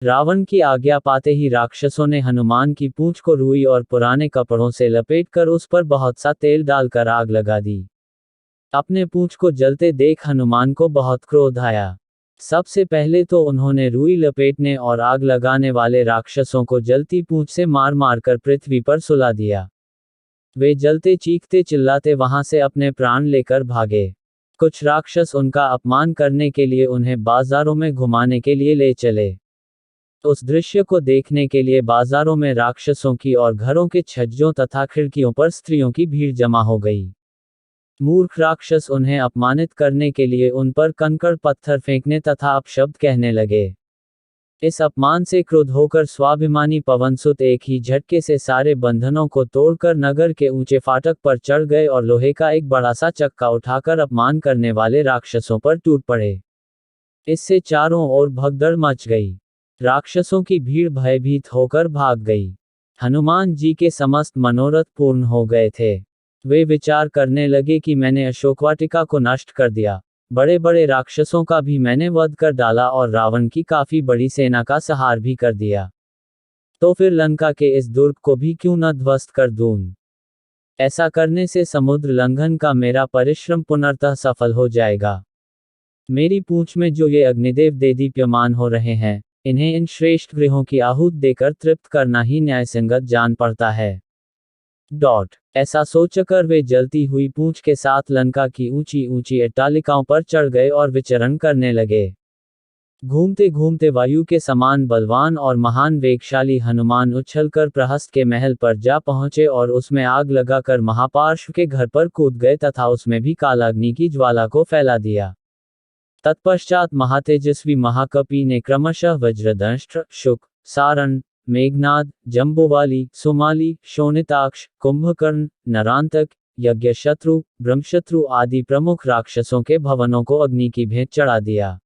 रावण की आज्ञा पाते ही राक्षसों ने हनुमान की पूंछ को रुई और पुराने कपड़ों से लपेटकर उस पर बहुत सा तेल डालकर आग लगा दी। अपने पूंछ को जलते देख हनुमान को बहुत क्रोध आया। सबसे पहले तो उन्होंने रुई लपेटने और आग लगाने वाले राक्षसों को जलती पूंछ से मार मार कर पृथ्वी पर सुला दिया। वे जलते चीखते चिल्लाते वहां से अपने प्राण लेकर भागे। कुछ राक्षस उनका अपमान करने के लिए उन्हें बाजारों में घुमाने के लिए ले चले। उस दृश्य को देखने के लिए बाजारों में राक्षसों की और घरों के छज्जों तथा खिड़कियों पर स्त्रियों की भीड़ जमा हो गई। मूर्ख राक्षस उन्हें अपमानित करने के लिए उन पर कंकड़ पत्थर फेंकने तथा अपशब्द कहने लगे। इस अपमान से क्रुद्ध होकर स्वाभिमानी पवनसुत एक ही झटके से सारे बंधनों को तोड़कर नगर के ऊंचे फाटक पर चढ़ गए और लोहे का एक बड़ा सा चक्का उठाकर अपमान करने वाले राक्षसों पर टूट पड़े। इससे चारों ओर भगदड़ मच गई। राक्षसों की भीड़ भयभीत होकर भाग गई। हनुमान जी के समस्त मनोरथ पूर्ण हो गए थे। वे विचार करने लगे कि मैंने अशोकवाटिका को नष्ट कर दिया, बड़े बड़े राक्षसों का भी मैंने वध कर डाला और रावण की काफी बड़ी सेना का संहार भी कर दिया। तो फिर लंका के इस दुर्ग को भी क्यों न ध्वस्त कर दूं? ऐसा करने से समुद्र लंघन का मेरा परिश्रम पुनर्तः सफल हो जाएगा। मेरी पूंछ में जो ये अग्निदेव देदीप्यमान हो रहे हैं, इन्हें इन श्रेष्ठ गृहों की आहूत देकर तृप्त करना ही न्यायसंगत जान पड़ता है। ऐसा सोचकर वे जलती हुई पूंछ के साथ लंका की ऊंची ऊंची अट्टालिकाओं पर चढ़ गए और विचरण करने लगे। घूमते घूमते वायु के समान बलवान और महान वेगशाली हनुमान उछलकर प्रहस्त के महल पर जा पहुंचे और उसमें आग लगाकर महापार्श्व के घर पर कूद गए तथा उसमें भी कालाग्नि की ज्वाला को फैला दिया। तत्पश्चात महातेजस्वी महाकपि ने क्रमशः वज्रदंष्ट्र, शुक, सारण, मेघनाद, जम्बोवाली, सुमाली, शोणिताक्ष, कुंभकर्ण, नरांतक, यज्ञशत्रु, ब्रह्मशत्रु आदि प्रमुख राक्षसों के भवनों को अग्नि की भेंट चढ़ा दिया।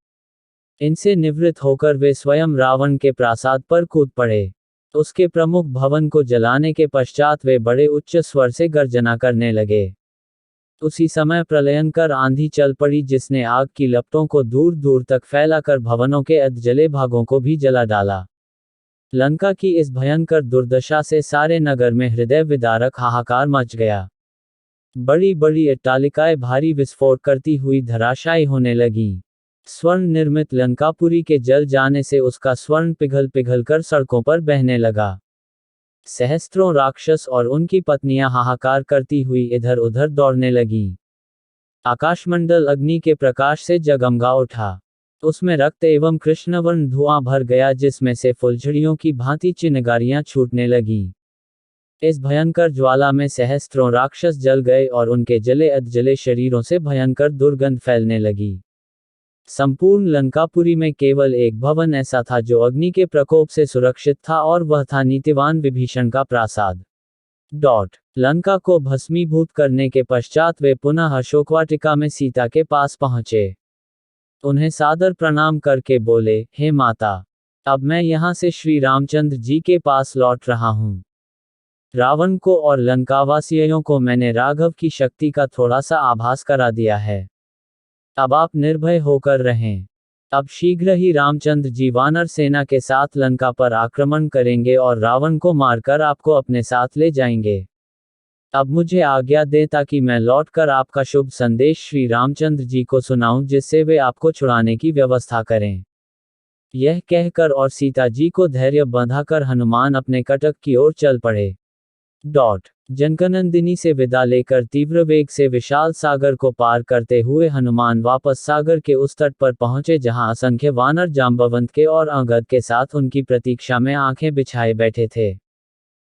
इनसे निवृत्त होकर वे स्वयं रावण के प्रासाद पर कूद पड़े। उसके प्रमुख भवन को जलाने के पश्चात वे बड़े उच्च स्वर से गर्जना करने लगे। उसी समय प्रलयंकर आंधी चल पड़ी जिसने आग की लपटों को दूर दूर तक फैलाकर भवनों के अधजले भागों को भी जला डाला। लंका की इस भयंकर दुर्दशा से सारे नगर में हृदय विदारक हाहाकार मच गया। बड़ी बड़ी अट्टालिकाएं भारी विस्फोट करती हुई धराशायी होने लगीं। स्वर्ण निर्मित लंकापुरी के जल जाने से उसका स्वर्ण पिघल पिघल कर सड़कों पर बहने लगा। सहस्त्रों राक्षस और उनकी पत्नियां हाहाकार करती हुई इधर उधर दौड़ने लगीं। आकाशमंडल अग्नि के प्रकाश से जगमगा उठा। उसमें रक्त एवं कृष्णवर्ण धुआं भर गया जिसमें से फुलझड़ियों की भांति चिनगारियां छूटने लगीं। इस भयंकर ज्वाला में सहस्त्रों राक्षस जल गए और उनके जले अधजले शरीरों से भयंकर दुर्गंध फैलने लगी। संपूर्ण लंकापुरी में केवल एक भवन ऐसा था जो अग्नि के प्रकोप से सुरक्षित था और वह था नीतिवान विभीषण का प्रासाद। लंका को भस्मीभूत करने के पश्चात वे पुनः अशोकवाटिका में सीता के पास पहुंचे। उन्हें सादर प्रणाम करके बोले, हे माता, अब मैं यहाँ से श्री रामचंद्र जी के पास लौट रहा हूँ। रावण को और लंकावासियों को मैंने राघव की शक्ति का थोड़ा सा आभास करा दिया है। अब आप निर्भय होकर रहें। अब शीघ्र ही रामचंद्र जी वानर सेना के साथ लंका पर आक्रमण करेंगे और रावण को मारकर आपको अपने साथ ले जाएंगे। अब मुझे आज्ञा दें ताकि मैं लौटकर आपका शुभ संदेश श्री रामचंद्र जी को सुनाऊं जिससे वे आपको छुड़ाने की व्यवस्था करें। यह कहकर और सीता जी को धैर्य बंधाकर हनुमान अपने कटक की ओर चल पड़े। जनकनंदिनी से विदा लेकर तीव्र वेग से विशाल सागर को पार करते हुए हनुमान वापस सागर के उस तट पर पहुंचे जहां असंख्य वानर जांबवंत के और अंगद के साथ उनकी प्रतीक्षा में आंखें बिछाए बैठे थे।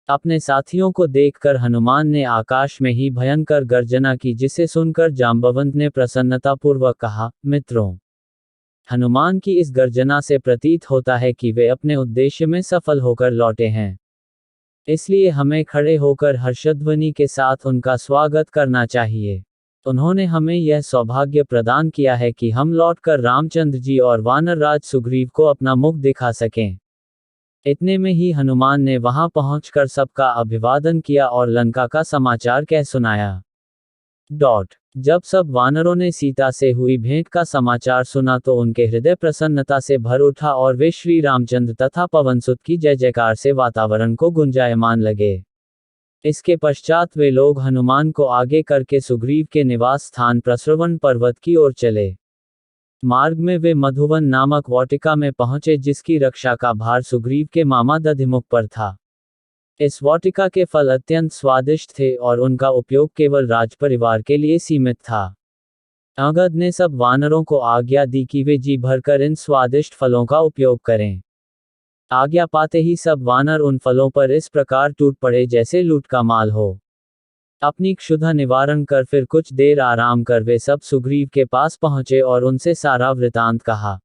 अपने साथियों को देखकर हनुमान ने आकाश में ही भयंकर गर्जना की जिसे सुनकर जांबवंत ने प्रसन्नतापूर्वक कहा, मित्रों, हनुमान की इस गर्जना से प्रतीत होता है कि वे अपने उद्देश्य में सफल होकर लौटे हैं। इसलिए हमें खड़े होकर हर्षध्वनि के साथ उनका स्वागत करना चाहिए। उन्होंने हमें यह सौभाग्य प्रदान किया है कि हम लौटकर रामचंद्र जी और वानरराज सुग्रीव को अपना मुख दिखा सकें। इतने में ही हनुमान ने वहां पहुंचकर सबका अभिवादन किया और लंका का समाचार कह सुनाया। जब सब वानरों ने सीता से हुई भेंट का समाचार सुना तो उनके हृदय प्रसन्नता से भर उठा और वे श्री रामचंद्र तथा पवनसुत की जय जयकार से वातावरण को गुंजायमान लगे। इसके पश्चात वे लोग हनुमान को आगे करके सुग्रीव के निवास स्थान प्रस्रवण पर्वत की ओर चले। मार्ग में वे मधुवन नामक वाटिका में पहुंचे जिसकी रक्षा का भार सुग्रीव के मामा दधिमुख पर था। इस वाटिका के फल अत्यंत स्वादिष्ट थे और उनका उपयोग केवल राजपरिवार के लिए सीमित था। अंगद ने सब वानरों को आज्ञा दी कि वे जी भरकर इन स्वादिष्ट फलों का उपयोग करें। आज्ञा पाते ही सब वानर उन फलों पर इस प्रकार टूट पड़े जैसे लूट का माल हो। अपनी क्षुधा निवारण कर फिर कुछ देर आराम कर वे सब सुग्रीव के पास पहुंचे और उनसे सारा वृतांत कहा।